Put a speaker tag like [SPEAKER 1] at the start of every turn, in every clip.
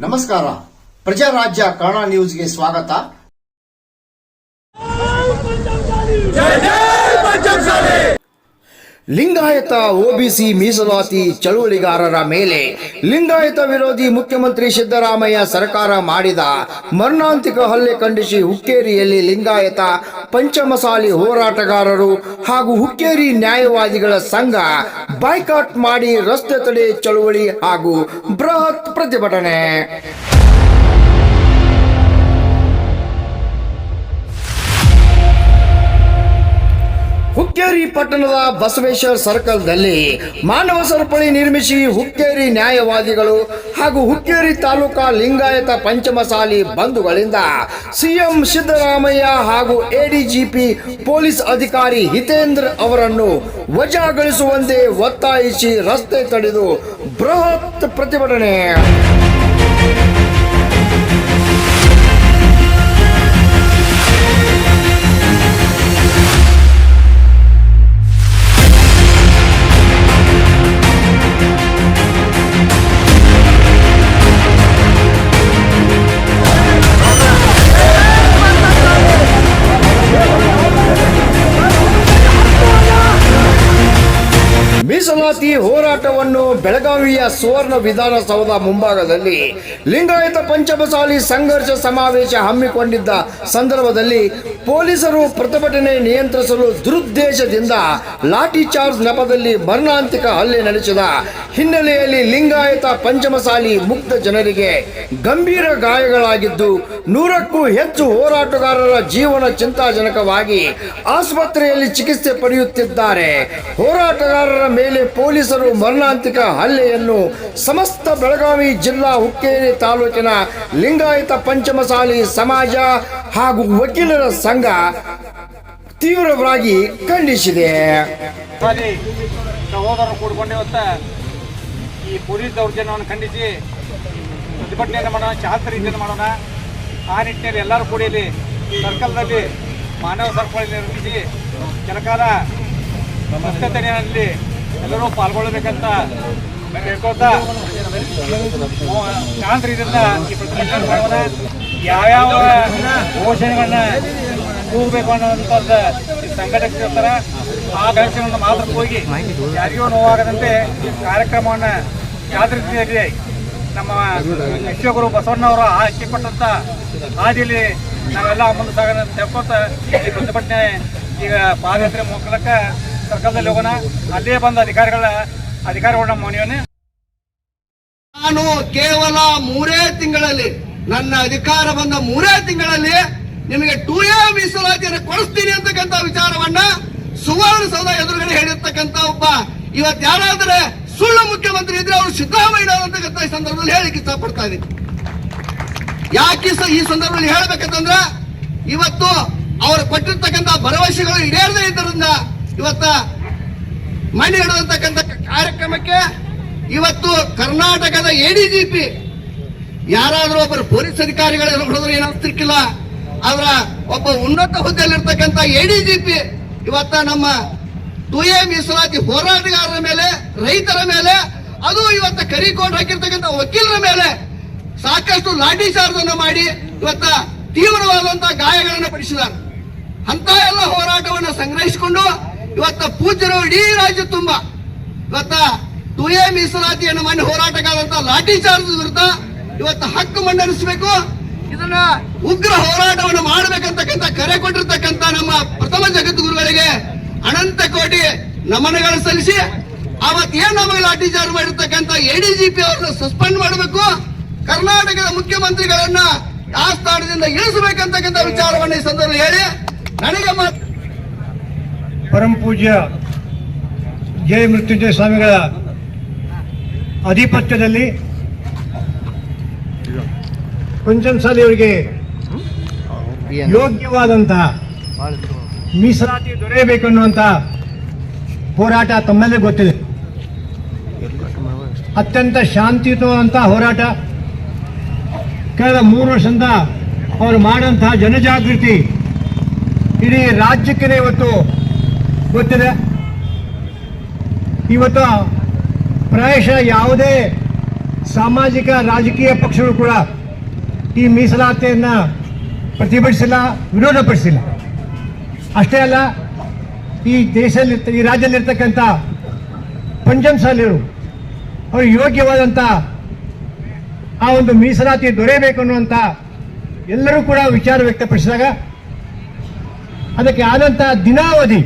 [SPEAKER 1] ನಮಸ್ಕಾರ, ಪ್ರಜಾರಾಜ್ಯ ಕನ್ನಡ ನ್ಯೂಸ್ಗೆ ಸ್ವಾಗತ. ಲಿಂಗಾಯತ ಒಬಿಸಿ ಮೀಸಲಾತಿ ಚಳುವಳಿಗಾರರ ಮೇಲೆ ಲಿಂಗಾಯತ ವಿರೋಧಿ ಮುಖ್ಯಮಂತ್ರಿ ಸಿದ್ದರಾಮಯ್ಯ ಸರ್ಕಾರ ಮಾಡಿದ ಮರಣಾಂತಿಕ ಹಲ್ಲೆ ಖಂಡಿಸಿ ಹುಕ್ಕೇರಿಯಲ್ಲಿ ಲಿಂಗಾಯತ ಪಂಚಮಸಾಲಿ ಹೋರಾಟಗಾರರು ಹಾಗೂ ಹುಕ್ಕೇರಿ ನ್ಯಾಯವಾದಿಗಳ ಸಂಘ ಬಾಯ್ಕಾಟ್ ಮಾಡಿ ರಸ್ತೆ ತಡೆ ಚಳುವಳಿ ಹಾಗೂ ಬೃಹತ್ ಪ್ರತಿಭಟನೆ. ಹುಕ್ಕೇರಿ ಪಟ್ಟಣದ ಬಸವೇಶ್ವರ ಸರ್ಕಲ್ದಲ್ಲಿ ಮಾನವ ಸರಪಳಿ ನಿರ್ಮಿಸಿ ಹುಕ್ಕೇರಿ ನ್ಯಾಯವಾದಿಗಳು ಹಾಗೂ ಹುಕ್ಕೇರಿ ತಾಲೂಕಾ ಲಿಂಗಾಯತ ಪಂಚಮಸಾಲಿ ಬಂಧುಗಳಿಂದ ಸಿಎಂ ಸಿದ್ದರಾಮಯ್ಯ ಹಾಗೂ ಎಡಿಜಿಪಿ ಪೊಲೀಸ್ ಅಧಿಕಾರಿ ಹಿತೇಂದ್ರ ಅವರನ್ನು ವಜಾಗೊಳಿಸುವಂತೆ ಒತ್ತಾಯಿಸಿ ರಸ್ತೆ ತಡೆದು ಬೃಹತ್ ಪ್ರತಿಭಟನೆ. ಮೀಸಲಾತಿ ಹೋರಾಟವನ್ನು ಬೆಳಗಾವಿಯ ಸುವರ್ಣ ವಿಧಾನಸೌಧ ಮುಂಭಾಗದಲ್ಲಿ ಲಿಂಗಾಯತ ಪಂಚಮಸಾಲಿ ಸಂಘರ್ಷ ಸಮಾವೇಶ ಹಮ್ಮಿಕೊಂಡಿದ್ದ ಸಂದರ್ಭದಲ್ಲಿ ಪೊಲೀಸರು ಪ್ರತಿಭಟನೆ ನಿಯಂತ್ರಿಸಲು ದುರುದ್ದೇಶದಿಂದ ಲಾಠಿ ಚಾರ್ಜ್ ನೆಪದಲ್ಲಿ ಮರಣಾಂತಿಕ ಹಲ್ಲೆ ನಡೆಸಿದ ಹಿನ್ನೆಲೆಯಲ್ಲಿ ಲಿಂಗಾಯತ ಪಂಚಮಸಾಲಿ ಮುಗ್ಧ ಜನರಿಗೆ ಗಂಭೀರ ಗಾಯಗಳಾಗಿದ್ದು 100ಕ್ಕೂ ಹೆಚ್ಚು ಹೋರಾಟಗಾರರ ಜೀವನ ಚಿಂತಾಜನಕವಾಗಿ ಆಸ್ಪತ್ರೆಯಲ್ಲಿ ಚಿಕಿತ್ಸೆ ಪಡೆಯುತ್ತಿದ್ದಾರೆ. ಹೋರಾಟಗಾರರ ಮೇಲೆ ಪೊಲೀಸರು ಮರಣಾಂತಿಕ ಹಲ್ಲೆಯನ್ನು ಸಮಸ್ತ ಬೆಳಗಾವಿ ಜಿಲ್ಲಾ ಹುಕ್ಕೇರಿ ತಾಲೂಕಿನ ಲಿಂಗಾಯತ ಪಂಚಮಸಾಲಿ ಸಮಾಜ ಹಾಗೂ ವಕೀಲರ ಸಂಘ ತೀವ್ರವಾಗಿ ಖಂಡಿಸಿದೆ.
[SPEAKER 2] ಸಹೋದರರು ಕೂಡಿಕೊಂಡು ಈ ಪೊಲೀಸ್ ದೌರ್ಜನ್ಯವನ್ನು ಖಂಡಿಸಿ ಪ್ರತಿಭಟನೆಯನ್ನು ಮಾಡೋಣ, ಶಾಂತ ರೀತಿಯನ್ನು ಮಾಡೋಣ. ಆ ನಿಟ್ಟಿನಲ್ಲಿ ಎಲ್ಲರೂ ಕೂಡಿ ಸರ್ಕಲ್ನಲ್ಲಿ ಮಾನವ ಸರಪಳಿ ನಿರ್ಮಿಸಿ ಕೆಲಕಾಲ ರಸ್ತೆ ತಡೆಯಲ್ಲಿ ಎಲ್ಲರೂ ಪಾಲ್ಗೊಳ್ಳಬೇಕಂತ ಕೇಳ್ಕೊಳ್ತಾ ಶಾಂತ ರೀತಿಯಿಂದ ಈ ಪ್ರತಿಭಟನೆ ಮಾಡೋಣ. ಯಾವ್ಯಾವ ಘೋಷಣೆಗಳನ್ನ ಕೂಗಬೇಕು ಅನ್ನೋಂಥದ್ದು ಸಂಘಟಿಸಿರ್ತಾರೆ ಆ ಘೋಷಣೆಗಳನ್ನು ಮಾತ್ರ ಹೋಗಿ ಯಾರಿಗೂ ನೋವಾಗದಂತೆ ಕಾರ್ಯಕ್ರಮವನ್ನು ಯಾವ್ದು ರೀತಿಯಲ್ಲಿ ನಮ್ಮ ವಿಶ್ವಗುರು ಬಸವಣ್ಣವರು ಹಾಕಿಕೊಟ್ಟಂಥ ಹಾದಿಯಲ್ಲಿ ನಾವೆಲ್ಲ ಮುಂದೆ ಸಾಗೋಣ ತಿಳ್ಕೊತ ಈ ಪ್ರತಿಭಟನೆ ಈಗ ಪಾದಯಾತ್ರೆ ಮೂಲಕ ಸರ್ಕಲ್ದಲ್ಲಿ ಹೋಗೋಣ. ಅಲ್ಲೇ ಬಂದ ಅಧಿಕಾರಿಗಳ ಮನವಿಯನ್ನು
[SPEAKER 3] ನಾನು ಕೇವಲ 3 ತಿಂಗಳಲ್ಲಿ ನನ್ನ ಅಧಿಕಾರ ಬಂದ 3 ತಿಂಗಳಲ್ಲಿ ನಿಮಗೆ 2A ಮೀಸಲಾತಿಯನ್ನು ಕೊಡಿಸ್ತೀನಿ ಅಂತಕ್ಕಂಥ ವಿಚಾರವನ್ನ ಸುವರ್ಣಸೌಧ ಎದುರುಗಡೆ ಹೇಳಿರ್ತಕ್ಕಂಥ ಒಬ್ಬ ಇವತ್ತು ಯಾರಾದ್ರೆ ಸುಳ್ಳು ಮುಖ್ಯಮಂತ್ರಿ ಇದ್ರೆ ಅವರು ಸಿದ್ದರಾಮಯ್ಯ ಅಂತಕ್ಕಂಥ ಈ ಸಂದರ್ಭದಲ್ಲಿ ಹೇಳಿಕ್ಕೆ ಇಷ್ಟಪಡ್ತಾ ಇದ್ದೀನಿ. ಯಾಕೆ ಈ ಸಂದರ್ಭದಲ್ಲಿ ಹೇಳ್ಬೇಕಂತಂದ್ರ ಇವತ್ತು ಅವರು ಕೊಟ್ಟಿರ್ತಕ್ಕಂಥ ಭರವಸೆಗಳು ಈಡೇರದೇ ಇದ್ದರಿಂದ ಇವತ್ತ ಮನೆ ಹಿಡಿದಂತಕ್ಕಂಥ ಕಾರ್ಯಕ್ರಮಕ್ಕೆ ಇವತ್ತು ಕರ್ನಾಟಕದ ಎಡಿಜಿಪಿ ಯಾರಾದ್ರೂ ಒಬ್ಬರು ಪೊಲೀಸ್ ಅಧಿಕಾರಿಗಳು ಹೊಡೆದ್ರು ಏನಾಗ್ತಿರ್ಕಿಲ್ಲ, ಅವರ ಒಬ್ಬ ಉನ್ನತ ಹುದ್ದೆಯಲ್ಲಿರ್ತಕ್ಕಂಥ ಎಡಿಜಿಪಿ ಇವತ್ತ ನಮ್ಮ 2A ಮೀಸಲಾತಿ ಹೋರಾಟಗಾರರ ಮೇಲೆ, ರೈತರ ಮೇಲೆ, ಅದು ಇವತ್ತ ಕರಿಕೋಟ್ ಹಾಕಿರ್ತಕ್ಕಂಥ ವಕೀಲರ ಮೇಲೆ ಸಾಕಷ್ಟು ಲಾಠಿ ಚಾರ್ಜ್ ಅನ್ನು ಮಾಡಿ ಇವತ್ತ ತೀವ್ರವಾದಂತಹ ಗಾಯಗಳನ್ನು ಪಡಿಸಿದ್ದಾರೆ. ಅಂತ ಎಲ್ಲ ಹೋರಾಟವನ್ನು ಸಂಗ್ರಹಿಸಿಕೊಂಡು ಇವತ್ತ ಪೂಜ್ಯರು ಇಡೀ ರಾಜ್ಯ ತುಂಬ ಇವತ್ತ 2A ಮೀಸಲಾತಿಯನ್ನು ಮಾಡಿ ಹೋರಾಟಗಾರಂತ ಲಾಠಿ ಚಾರ್ಜ್ ವಿರುದ್ಧ ಇವತ್ತು ಹಕ್ಕು ಮಂಡನಿಸಬೇಕು, ಇದನ್ನ ಉಗ್ರ ಹೋರಾಟವನ್ನು ಮಾಡಬೇಕಂತಕ್ಕಂಥ ಕರೆ ಕೊಟ್ಟಿರ್ತಕ್ಕಂಥ ನಮ್ಮ ಪ್ರಥಮ ಜಗದ್ಗುರುಗಳಿಗೆ ಅನಂತ ಕೋಟಿ ನಮನಗಳು ಸಲ್ಲಿಸಿ ಅವತ್ತೇನು ನಮಗೆ ಲಾಠಿ ಚಾರ್ಜ್ ಮಾಡಿರ್ತಕ್ಕಂಥ ಎಡಿಜಿಪಿ ಅವರನ್ನು ಸಸ್ಪೆಂಡ್ ಮಾಡಬೇಕು, ಕರ್ನಾಟಕದ ಮುಖ್ಯಮಂತ್ರಿಗಳನ್ನ ಆ ಸ್ಥಾನದಿಂದ ಇಳಿಸಬೇಕಂತಕ್ಕಂಥ ವಿಚಾರವನ್ನು ಈ ಸಂದರ್ಭದಲ್ಲಿ ಹೇಳಿ ನನಗೆ
[SPEAKER 4] ಪರಮ ಪೂಜ್ಯ ಜಯ ಮೃತ್ಯುಂಜಯ ಸ್ವಾಮಿಗಳ ಅಧಿಪತ್ಯದಲ್ಲಿ ಪಂಚಮಸಾಲಿಯವರಿಗೆ ಯೋಗ್ಯವಾದಂತಹ ಮೀಸಲಾತಿ ದೊರೆಯಬೇಕನ್ನುವಂತ ಹೋರಾಟ ತಮ್ಮೆಲ್ಲರಿಗೂ ಗೊತ್ತಿದೆ. ಅತ್ಯಂತ ಶಾಂತಿಯುತವಾದಂತಹ ಹೋರಾಟ. ಕಳೆದ 3 ವರ್ಷದಿಂದ ಅವರು ಮಾಡುವಂತಹ ಜನಜಾಗೃತಿ ಇಡೀ ರಾಜ್ಯಕ್ಕೆ ಇವತ್ತು ಗೊತ್ತಿದೆ. ಇವತ್ತು ಪ್ರಾಯಶಃ ಯಾವುದೇ ಸಾಮಾಜಿಕ ರಾಜಕೀಯ ಪಕ್ಷಗಳು ಕೂಡ ಈ ಮೀಸಲಾತಿಯನ್ನು ಪ್ರತಿಭಟಿಸಿಲ್ಲ, ವಿರೋಧಪಡಿಸಿಲ್ಲ. ಅಷ್ಟೇ ಅಲ್ಲ, ಈ ದೇಶದಲ್ಲಿ ಈ ರಾಜ್ಯದಲ್ಲಿರ್ತಕ್ಕಂಥ ಪಂಚಮಸಾಲಿಯರು ಅವರು ಯೋಗ್ಯವಾದಂಥ ಆ ಒಂದು ಮೀಸಲಾತಿ ದೊರೆಯಬೇಕು ಅನ್ನುವಂಥ ಎಲ್ಲರೂ ಕೂಡ ವಿಚಾರ ವ್ಯಕ್ತಪಡಿಸಿದಾಗ ಅದಕ್ಕೆ ಆದಂಥ ದಿನಾವಧಿ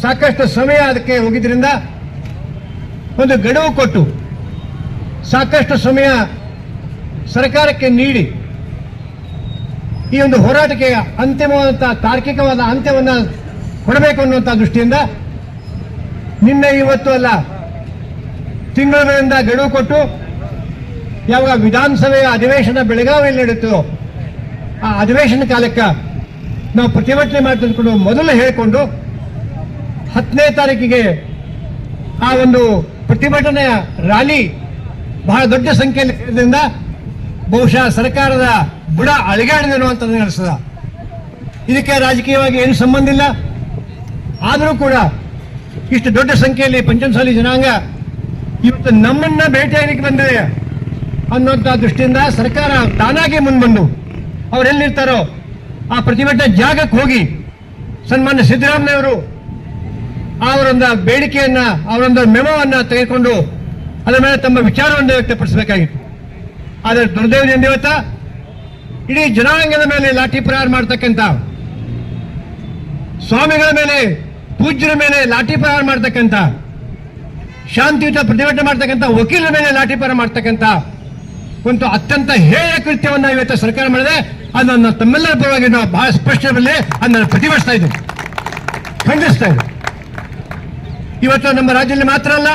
[SPEAKER 4] ಸಾಕಷ್ಟು ಸಮಯ ಅದಕ್ಕೆ ಹೋಗಿದ್ರಿಂದ ಒಂದು ಗಡುವು ಕೊಟ್ಟು ಸಾಕಷ್ಟು ಸಮಯ ಸರ್ಕಾರಕ್ಕೆ ನೀಡಿ ಈ ಒಂದು ಹೋರಾಟಕ್ಕೆ ಅಂತಿಮವಾದಂಥ ತಾರ್ಕಿಕವಾದ ಅಂತ್ಯವನ್ನು ಕೊಡಬೇಕು ಅನ್ನುವಂಥ ದೃಷ್ಟಿಯಿಂದ ನಿನ್ನೆ ಇವತ್ತು ಅಲ್ಲ ತಿಂಗಳಿಂದ ಗಡುವು ಕೊಟ್ಟು ಯಾವಾಗ ವಿಧಾನಸಭೆಯ ಅಧಿವೇಶನ ಬೆಳಗಾವಿಯಲ್ಲಿ ನಡೆಯುತ್ತೋ ಆ ಅಧಿವೇಶನ ಕಾಲಕ್ಕೆ ನಾವು ಪ್ರತಿಭಟನೆ ಮಾಡ್ತಿದ್ಕೊಂಡು ಮೊದಲು ಹೇಳಿಕೊಂಡು 10ನೇ ತಾರೀಕಿಗೆ ಆ ಒಂದು ಪ್ರತಿಭಟನೆಯ ರ್ಯಾಲಿ ಬಹಳ ದೊಡ್ಡ ಸಂಖ್ಯೆಯಲ್ಲಿ ಇರೋದ್ರಿಂದ ಬಹುಶಃ ಸರ್ಕಾರದ ಬುಡ ಅಳಿಗಾಡಿದೆ ಅನ್ನುವಂಥದ್ದು ನಡೆಸ್ತದ. ಇದಕ್ಕೆ ರಾಜಕೀಯವಾಗಿ ಏನು ಸಂಬಂಧ ಇಲ್ಲ. ಆದರೂ ಕೂಡ ಇಷ್ಟು ದೊಡ್ಡ ಸಂಖ್ಯೆಯಲ್ಲಿ ಪಂಚಮಸಾಲಿ ಜನಾಂಗ ಇವತ್ತು ನಮ್ಮನ್ನ ಭೇಟಿಯಾಗಲಿಕ್ಕೆ ಬಂದಿದೆ ಅನ್ನುವಂಥ ದೃಷ್ಟಿಯಿಂದ ಸರ್ಕಾರ ತಾನಾಗಿ ಮುಂದ್ಬಂದು ಅವರೆಲ್ಲಿರ್ತಾರೋ ಆ ಪ್ರತಿಭಟನೆ ಜಾಗಕ್ಕೆ ಹೋಗಿ ಸನ್ಮಾನ್ಯ ಸಿದ್ದರಾಮಯ್ಯವರು ಅವರೊಂದು ಬೇಡಿಕೆಯನ್ನ ಅವರೊಂದು ಮೆಮೋವನ್ನು ತೆಗೆದುಕೊಂಡು ಅದರ ಮೇಲೆ ತಮ್ಮ ವಿಚಾರವನ್ನು ವ್ಯಕ್ತಪಡಿಸಬೇಕಾಗಿತ್ತು. ಆದರೆ ದುರ್ದೈವದಿಂದ ಇವತ್ತ ಇಡೀ ಜನಾಂಗದ ಮೇಲೆ ಲಾಠಿ ಪ್ರಹಾರ ಮಾಡ್ತಕ್ಕಂಥ, ಸ್ವಾಮಿಗಳ ಮೇಲೆ ಪೂಜ್ಯರ ಮೇಲೆ ಲಾಠಿ ಪ್ರಹಾರ ಮಾಡ್ತಕ್ಕಂಥ, ಶಾಂತಿಯುತ ಪ್ರತಿಭಟನೆ ಮಾಡ್ತಕ್ಕಂಥ ವಕೀಲರ ಮೇಲೆ ಲಾಠಿ ಪ್ರಹಾರ ಮಾಡ್ತಕ್ಕಂಥ ಒಂದು ಅತ್ಯಂತ ಹೇಯ ಕೃತ್ಯವನ್ನು ಇವತ್ತು ಸರ್ಕಾರ ಮಾಡಿದೆ. ಅದನ್ನು ತಮ್ಮೆಲ್ಲರ ಪರವಾಗಿ ನಾವು ಬಹಳ ಸ್ಪಷ್ಟದಲ್ಲಿ ಅದನ್ನು ಪ್ರತಿಭಟಿಸ್ತಾ ಇದ್ದೀವಿ, ಖಂಡಿಸ್ತಾ ಇದ್ದೀವಿ. ಇವತ್ತು ನಮ್ಮ ರಾಜ್ಯದಲ್ಲಿ ಮಾತ್ರ ಅಲ್ಲ,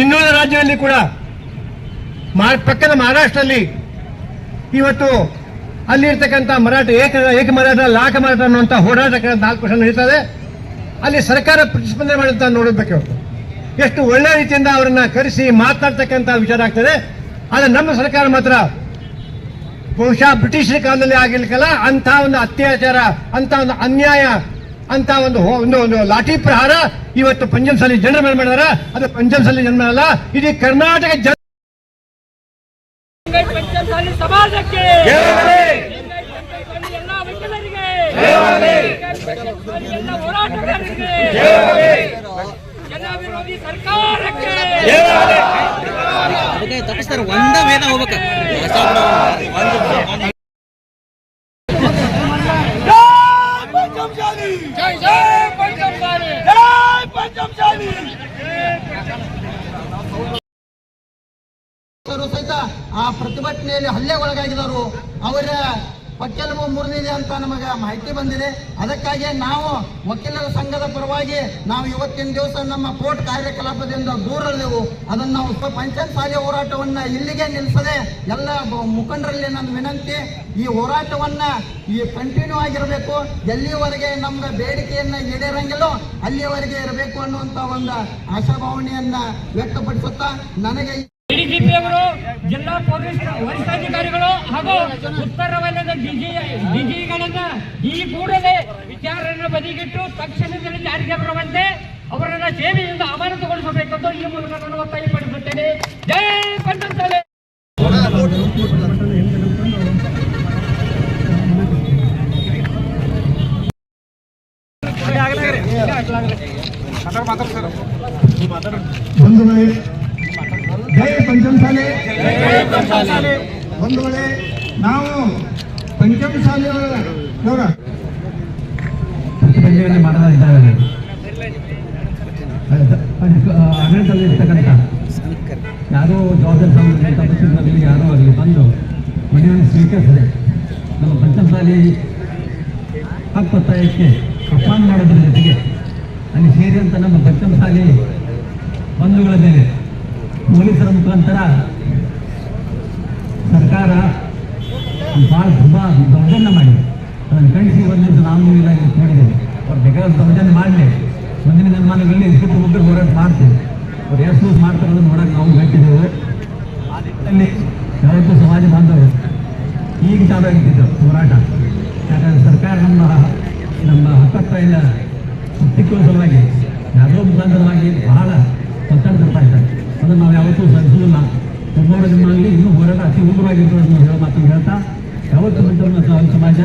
[SPEAKER 4] ಇನ್ನುಳಿದ ರಾಜ್ಯದಲ್ಲಿ ಕೂಡ ಪಕ್ಕದ ಮಹಾರಾಷ್ಟ್ರದಲ್ಲಿ ಇವತ್ತು ಅಲ್ಲಿರ್ತಕ್ಕಂಥ ಮರಾಠ ಏಕ ಮರಾಠ ಲಾಖ ಮರಾಠ ಅನ್ನುವಂಥ ಹೋರಾಟ 4 ವರ್ಷ ನಡೀತದೆ. ಅಲ್ಲಿ ಸರ್ಕಾರ ಪ್ರತಿಸ್ಪಂದನೆ ಮಾಡುತ್ತಾ ನೋಡಬೇಕು. ಎಷ್ಟು ಒಳ್ಳೆ ರೀತಿಯಿಂದ ಅವರನ್ನ ಕರೆಸಿ ಮಾತನಾಡ್ತಕ್ಕಂಥ ವಿಚಾರ ಆಗ್ತದೆ. ಆದರೆ ನಮ್ಮ ಸರ್ಕಾರ ಮಾತ್ರ ಬಹುಶಃ ಬ್ರಿಟಿಷರ ಕಾಲದಲ್ಲಿ ಆಗಿರ್ಲಿಕ್ಕಲ್ಲ, ಅಂಥ ಒಂದು ಅತ್ಯಾಚಾರ, ಅಂಥ ಒಂದು ಅನ್ಯಾಯ, ಅಂತ ಒಂದು ಲಾಠಿ ಪ್ರಹಾರ ಇವತ್ತು ಪಂಚಮಸಾಲಿ ಜನರ ಮೇಲೆ ಮಾಡಿದಾರ. ಅದು ಪಂಚಮಸಾಲಿ ಜನ ಅಲ್ಲ, ಇಡೀ ಕರ್ನಾಟಕ ಜನ
[SPEAKER 5] ಪಂಚಮಸಾಲಿ ಸಮಾಜಕ್ಕೆ ಎಲ್ಲ ವಕೀಲರಿಗೆ ಎಲ್ಲ ಹೋರಾಟಗಾರರಿಗೆ ಜನ ವಿರೋಧಿ ಸರ್ಕಾರಕ್ಕೆ
[SPEAKER 6] ತಪ್ಪಿಸ್ತಾರೆ. ಒಂದ ವೇದ ಹೋಗ್ಬೇಕು.
[SPEAKER 3] ಸಹಿತ ಆ ಪ್ರತಿಭಟನೆಯಲ್ಲಿ ಹಲ್ಲೆಗೊಳಗಾಗಿದ್ದಾರೆ. ಅವರ ಪಕ್ಕೆಲುಬು ಮುರಿದಿದೆ ಅಂತ ನಮಗೆ ಮಾಹಿತಿ ಬಂದಿದೆ. ಅದಕ್ಕಾಗಿ ನಾವು ವಕೀಲರ ಸಂಘದ ಪರವಾಗಿ ನಾವು ಇವತ್ತಿನ ದಿವಸ ನಮ್ಮ ಕೋರ್ಟ್ ಕಾರ್ಯಕಲಾಪದಿಂದ ದೂರದೆವು. ಅದನ್ನು ನಾವು ಪಂಚಮಸಾಲಿ ಹೋರಾಟವನ್ನ ಇಲ್ಲಿಗೆ ನಿಲ್ಲಿಸದೆ ಎಲ್ಲ ಮುಖಂಡರಲ್ಲಿ ನನ್ನ ವಿನಂತಿ, ಈ ಹೋರಾಟವನ್ನ ಕಂಟಿನ್ಯೂ ಆಗಿರಬೇಕು. ಎಲ್ಲಿವರೆಗೆ ನಮ್ಗೆ ಬೇಡಿಕೆಯನ್ನ ಈಡೇರಂಗಿಲ್ಲೋ ಅಲ್ಲಿಯವರೆಗೆ ಇರಬೇಕು ಅನ್ನುವಂತ ಒಂದು ಆಶಾಭಾವನೆಯನ್ನ ವ್ಯಕ್ತಪಡಿಸುತ್ತಾ ನನಗೆ
[SPEAKER 5] ಎಡಿಜಿಪಿಯವರು, ಜಿಲ್ಲಾ ಪೊಲೀಸ್ ವರಿಷ್ಠಾಧಿಕಾರಿಗಳು ಹಾಗೂ ಉತ್ತರ ವಲಯದ ಡಿಜಿಗಳನ್ನ ಈ ಕೂಡಲೇ ವಿಚಾರಣೆ ಬದಿಗಿಟ್ಟು ತಕ್ಷಣದಲ್ಲಿ ಜಾರಿಗೆ ಬರುವಂತೆ ಅವರನ್ನ ಸೇವೆಯಿಂದ ಅಮಾನತುಗೊಳಿಸಬೇಕೆಂದು ಈ ಮೂಲಕ ನಾನು ಒತ್ತಾಯಪಡಿಸುತ್ತೇನೆ. ಜೈ ಪಂಚಮಸಾಲಿ.
[SPEAKER 4] ಜೈ ಪಂಚಮಸಾಲಿ. ಒಂದು ವೇಳೆ ನಾವು ಪಂಚಮಸಾಲಿಯವರ ಪ್ರತಿಭಟನೆ ಮಾಡಲಾಗಿದ್ದಾರೆ. ಆಡಳಿತದಲ್ಲಿ ಇರ್ತಕ್ಕಂಥ ಯಾರೋ ಜವಾಬ್ದಾರಿ ಸಂಬಂಧಿಸಿದಲ್ಲಿ ಯಾರೋ ಆಗಲಿ ಬಂದು ಮನೆಯನ್ನು ಸ್ವೀಕರಿಸಿದೆ. ನಮ್ಮ ಪಂಚಮಸಾಲಿ ಹಕ್ಕೊತ್ತಾಯಕ್ಕೆ ಅಪಮಾನ ಮಾಡೋದ್ರ ಜೊತೆಗೆ ಅಲ್ಲಿ ಸೇರಿದಂಥ ನಮ್ಮ ಪಂಚಮಸಾಲಿ ಬಂಧುಗಳ ಮೇಲೆ ಪೊಲೀಸರ ಮುಖಾಂತರ ಸರ್ಕಾರ ಭಾಳ ತುಂಬ ದೌರ್ಜನ್ಯ ಮಾಡಿದೆ. ಅದನ್ನು ಖಂಡಿಸಿ ಒಂದಿದ್ದು ನಾವು ಇಲ್ಲ ನೋಡಿದ್ದೇವೆ. ಅವ್ರು ಬೇಕಾದ ದೌರ್ಜನ್ಯ ಮಾಡಲಿ, ಮುಂದಿನ ದಿನಮಾನಗಳಲ್ಲಿ ಇಷ್ಟು ಮುಗ್ಗರು ಹೋರಾಟ ಮಾಡ್ತೀವಿ. ಅವ್ರು ಎಷ್ಟು ಮಾಡ್ತಾರೆ ಅದನ್ನು ನೋಡೋಕೆ ನಾವು ಗಟ್ಟಿದ್ದೇವೆ. ಆ ನಿಟ್ಟಿನಲ್ಲಿ ಯಾವತ್ತೂ ಸಮಾಜ ಬಾಂಧವರು ಈಗ ಚಾಲು ಆಗಿದ್ದು ಹೋರಾಟ. ಯಾಕಂದರೆ ಸರ್ಕಾರ ನಮ್ಮ
[SPEAKER 7] ತಾಪತ್ರಯ ಸಿಕ್ಕುವ ಸಲುವಾಗಿ ಯಾವುದೋ ಮುಖಾಂತರವಾಗಿ ಬಹಳ ಒತ್ತಡ ಇದ್ದಾರೆ. ಅದನ್ನು ನಾವು ಯಾವತ್ತೂ ಸಹಿಸುವುದಿಲ್ಲ. ಒಬ್ಬರ ಜನ್ಮದಲ್ಲಿ ಇನ್ನೂ ಹೋರಾಟ ಅತಿ ಉಗ್ರವಾಗಿರ್ತದೆ ಅನ್ನೋ ಹೇಳೋ ಮಾತನ್ನು ಹೇಳ್ತಾ ಯಾವತ್ತು ಸಮಾಜ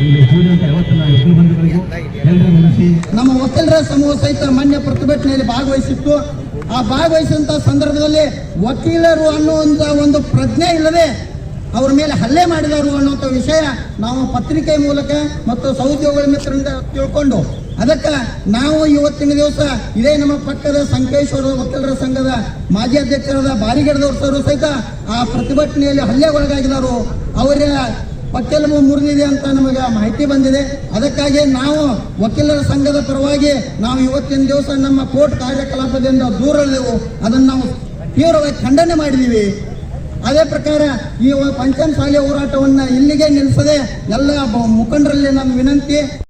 [SPEAKER 7] ಇಲ್ಲಿ ಕೂಡಿದಂಥ ಯಾವತ್ತಿನ ವಕೀಲ ಬಂಧುಗಳಿಗೂ ಎಲ್ಲರಿಗೂ ಮುಗಿಸಿ
[SPEAKER 3] ನಮ್ಮ ವಕೀಲರ ಸಮೂಹ ಸಹಿತ ಮಾನ್ಯ ಪ್ರತಿಭಟನೆಯಲ್ಲಿ ಭಾಗವಹಿಸಿತ್ತು. ಆ ಭಾಗವಹಿಸಿದಂತ ಸಂದರ್ಭದಲ್ಲಿ ವಕೀಲರು ಅನ್ನುವಂತ ಒಂದು ಪ್ರಜ್ಞೆ ಇಲ್ಲದೆ ಅವ್ರ ಮೇಲೆ ಹಲ್ಲೆ ಮಾಡಿದವರು ಅನ್ನುವಂಥ ವಿಷಯ ನಾವು ಪತ್ರಿಕೆ ಮೂಲಕ ಮತ್ತು ಸಹೋದ್ಯೋಗಿಗಳ ಮಿತ್ರರಿಂದ ತಿಳ್ಕೊಂಡು ಅದಕ್ಕೆ ನಾವು ಇವತ್ತಿನ ದಿವಸ ಇದೇ ನಮ್ಮ ಪಕ್ಕದ ಸಂಕೇಶ್ವರ ವಕೀಲರ ಸಂಘದ ಮಾಜಿ ಅಧ್ಯಕ್ಷರಾದ ಬಾರಿಗಿಡದವ್ರ ಸರ್ ಸಹಿತ ಆ ಪ್ರತಿಭಟನೆಯಲ್ಲಿ ಹಲ್ಲೆಗೊಳಗಾಗಿದ್ದಾರೆ. ಅವರ ಪಕ್ಕೆಲುಬು ಮುರಿದಿದೆ ಅಂತ ನಮಗೆ ಮಾಹಿತಿ ಬಂದಿದೆ. ಅದಕ್ಕಾಗಿ ನಾವು ವಕೀಲರ ಸಂಘದ ಪರವಾಗಿ ನಾವು ಇವತ್ತಿನ ದಿವಸ ನಮ್ಮ ಕೋರ್ಟ್ ಕಾರ್ಯಕಲಾಪದಿಂದ ದೂರ ಉಳಿದೆವು. ಅದನ್ನು ನಾವು ತೀವ್ರವಾಗಿ ಖಂಡನೆ ಮಾಡಿದ್ದೀವಿ. ಅದೇ ಪ್ರಕಾರ ಈ ಪಂಚಮಸಾಲಿ ಹೋರಾಟವನ್ನು ಇಲ್ಲಿಗೆ ನಿಲ್ಲಿಸದೆ ಎಲ್ಲ ಮುಖಂಡರಲ್ಲಿ ನಮ್ಮ ವಿನಂತಿ.